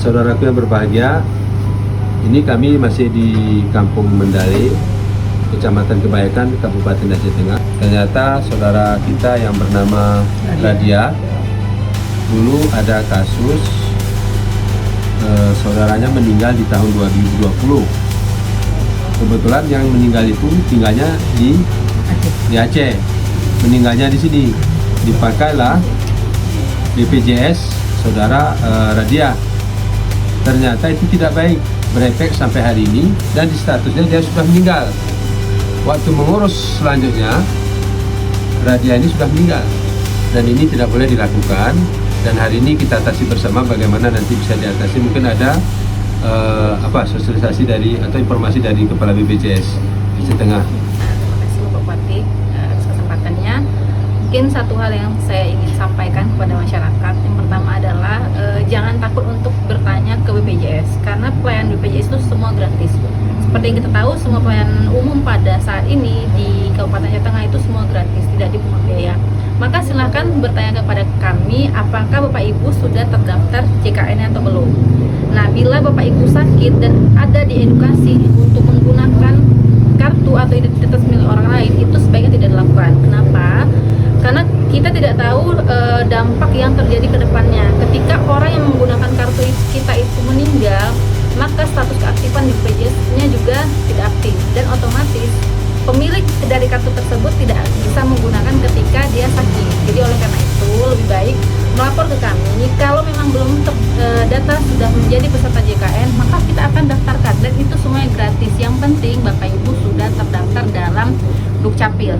saudaraku yang berbahagia, ini kami masih di Kampung Mendale, Kecamatan Kebayakan, Kabupaten Aceh Tengah. Ternyata saudara kita yang bernama Radia, dulu ada kasus saudaranya meninggal di tahun 2020. Kebetulan yang meninggal itu tinggalnya di Aceh, meninggalnya di sini. Dipakailah BPJS saudara Radia. Ternyata itu tidak baik, berefek sampai hari ini, dan di statusnya dia sudah meninggal. Waktu mengurus selanjutnya, Radia ini sudah meninggal, dan ini tidak boleh dilakukan. Dan hari ini kita atasi bersama bagaimana nanti bisa diatasi. Mungkin ada sosialisasi dari atau informasi dari Kepala BPJS Aceh Tengah. Terima kasih Bapak Bupati atas kesempatannya. Mungkin satu hal yang saya ingin sampaikan kepada masyarakat, yang pertama adalah jangan takut untuk bertanya ke BPJS, karena pelayanan BPJS itu semua gratis. Seperti yang kita tahu, semua pelayanan umum pada saat ini di Kabupaten Aceh Tengah itu semua gratis, tidak dipungut biaya. Maka silakan bertanya kepada kami apakah Bapak Ibu sudah terdaftar JKN atau belum. Nah, bila Bapak Ibu sakit dan ada di edukasi untuk menggunakan kartu atau identitas milik orang lain, itu sebaiknya tidak dilakukan. Kenapa? Karena kita tidak tahu dampak yang terjadi ke depannya. Ketika orang yang menggunakan kartu kita itu meninggal, maka status keaktifan di BPJS-nya juga tidak aktif, dan otomatis pemilik dari kartu tersebut tidak bisa menggunakan ketika dia sakit. Jadi oleh karena itu lebih baik melapor ke kami. Kalau memang belum data sudah menjadi peserta JKN, maka kita akan daftarkan, dan itu semuanya gratis. Yang penting Bapak Ibu sudah terdaftar dalam Dukcapil.